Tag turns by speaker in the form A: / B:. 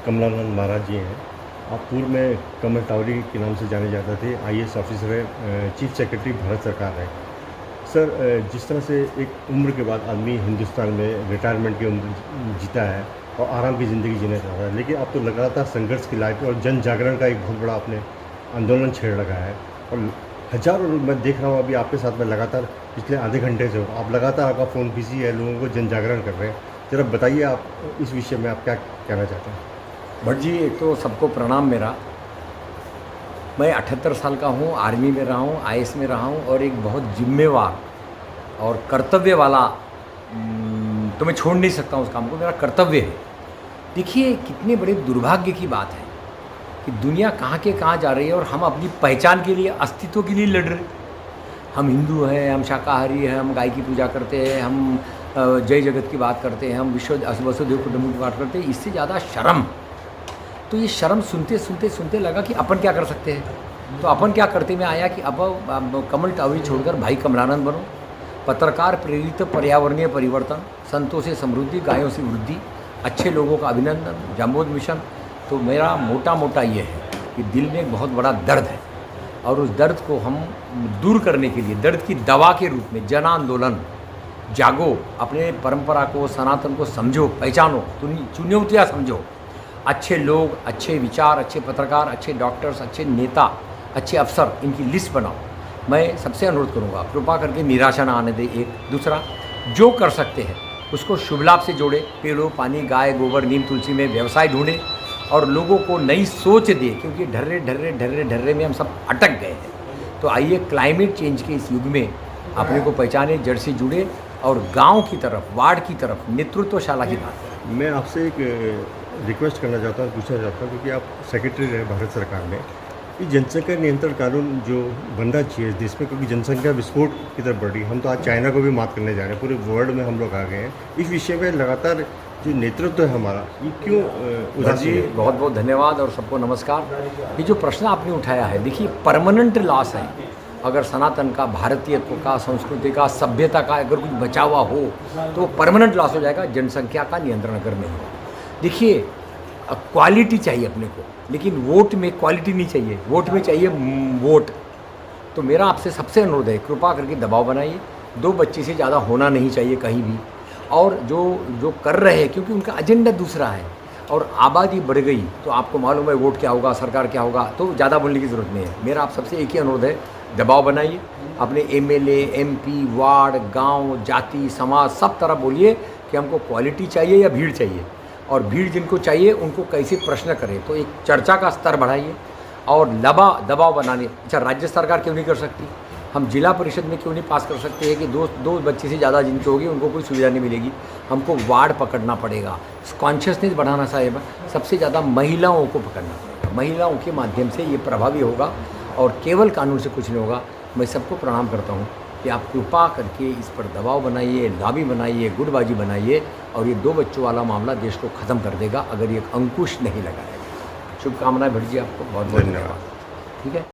A: कमलानंद महाराज जी हैं। आप पूर्व में कमल टावरी के नाम से जाने जाते थे, आईएएस ऑफिसर है, चीफ सेक्रेटरी भारत सरकार है। सर, जिस तरह से एक उम्र के बाद आदमी हिंदुस्तान में रिटायरमेंट की उम्र जीता है और आराम की ज़िंदगी जीना चाहता है, लेकिन आप तो लगातार संघर्ष की लाइफ और जन जागरण का एक बहुत बड़ा आपने आंदोलन छेड़ लगा है और हज़ारों लोग मैं देख रहा हूँ अभी आपके साथ में लगातार पिछले आधे घंटे से आप लगातार आपका फ़ोन बिजी है, लोगों को जन जागरण कर रहे हैं। ज़रा बताइए आप इस विषय में आप क्या कहना चाहते हैं?
B: भट्ट जी, एक तो सबको प्रणाम मेरा। मैं 78 साल का हूँ, आर्मी में रहा हूँ, आईएएस में रहा हूँ और एक बहुत जिम्मेवार और कर्तव्य वाला तो मैं छोड़ नहीं सकता हूँ उस काम को, मेरा कर्तव्य है। देखिए कितने बड़े दुर्भाग्य की बात है कि दुनिया कहाँ के कहाँ जा रही है और हम अपनी पहचान के लिए, अस्तित्व के लिए लड़ रहे। हम हिंदू हैं, हम शाकाहारी हैं, हम गाय की पूजा करते हैं, हम जय जगत की बात करते हैं, हम वसुदेव कुटुंबकम की बात करते हैं। इससे ज़्यादा शर्म, तो ये शर्म सुनते सुनते सुनते लगा कि अपन क्या कर सकते हैं। तो अपन क्या करते में आया कि अब कमल टावरी छोड़कर भाई कमलानंद बनो। पत्रकार प्रेरित पर्यावरणीय परिवर्तन, संतों से समृद्धि, गायों से वृद्धि, अच्छे लोगों का अभिनंदन, जाम्बोद मिशन। तो मेरा मोटा ये है कि दिल में एक बहुत बड़ा दर्द है और उस दर्द को हम दूर करने के लिए दर्द की दवा के रूप में जन आंदोलन, जागो, अपने परंपरा को, सनातन को समझो, पहचानो, चुनौतियाँ समझो। अच्छे लोग, अच्छे विचार, अच्छे पत्रकार, अच्छे डॉक्टर्स, अच्छे नेता, अच्छे अफसर, इनकी लिस्ट बनाओ। मैं सबसे अनुरोध करूँगा, कृपा करके निराशा ना आने दे। एक दूसरा, जो कर सकते हैं उसको शुभ लाभ से जोड़े। पेड़ों, पानी, गाय, गोबर, नीम, तुलसी में व्यवसाय ढूंढे और लोगों को नई सोच दे, क्योंकि ढर्रे में हम सब अटक गए हैं। तो आइए क्लाइमेट चेंज के इस युग में अपने को पहचाने, जड़ से जुड़े और गांव की तरफ, वार्ड की तरफ, नेतृत्वशाला की बात करें।
A: मैं आपसे एक रिक्वेस्ट करना चाहता हूँ, पूछना चाहता हूँ, क्योंकि आप सेक्रेटरी रहे भारत सरकार में, ये जनसंख्या नियंत्रण कानून जो बनना चाहिए इस देश में, क्योंकि जनसंख्या विस्फोट की तरफ बढ़ी। हम तो आज चाइना को भी मात करने जा रहे हैं, पूरे वर्ल्ड में हम लोग आ गए हैं। इस विषय में लगातार जो नेतृत्व है हमारा, ये क्यों उदासीन है?
B: बहुत बहुत धन्यवाद और सबको नमस्कार। ये जो प्रश्न आपने उठाया है, देखिए परमानेंट लॉस है। अगर सनातन का, भारतीयत्व का, संस्कृति का, सभ्यता का अगर कुछ बचा हुआ हो तो परमानेंट लॉस हो जाएगा, जनसंख्या का नियंत्रण अगर नहीं होगा। देखिए क्वालिटी चाहिए अपने को, लेकिन वोट में क्वालिटी नहीं चाहिए, वोट में चाहिए वोट। तो मेरा आपसे सबसे अनुरोध है, कृपा करके दबाव बनाइए। 2 बच्चे से ज़्यादा होना नहीं चाहिए कहीं भी। और जो कर रहे हैं, क्योंकि उनका एजेंडा दूसरा है और आबादी बढ़ गई तो आपको मालूम है वोट क्या होगा, सरकार क्या होगा, तो ज़्यादा बोलने की ज़रूरत नहीं है। मेरा आप सबसे एक ही अनुरोध है, दबाव बनाइए। अपने एमएलए, एमपी, वार्ड, गांव, जाति, समाज, सब तरह बोलिए कि हमको क्वालिटी चाहिए या भीड़ चाहिए, और भीड़ जिनको चाहिए उनको कैसे प्रश्न करें। तो एक चर्चा का स्तर बढ़ाइए और दबाव बनाने। अच्छा, राज्य सरकार क्यों नहीं कर सकती? हम जिला परिषद में क्यों नहीं पास कर सकते हैं कि दो बच्चे से ज़्यादा जिनकी होगी उनको कोई सुविधा नहीं मिलेगी? हमको वार्ड पकड़ना पड़ेगा, कॉन्शियसनेस बढ़ाना साहेब, सबसे ज़्यादा महिलाओं को पकड़ना पड़ेगा। महिलाओं के माध्यम से ये प्रभावी होगा और केवल कानून से कुछ नहीं होगा। मैं सबको प्रणाम करता हूँ कि आप कृपा करके इस पर दबाव बनाइए, लॉबी बनाइए, गुटबाजी बनाइए और ये 2 बच्चों वाला मामला देश को ख़त्म कर देगा अगर ये अंकुश नहीं लगाएगा। शुभकामनाएं भट्ट जी, आपको बहुत बहुत धन्यवाद। ठीक है।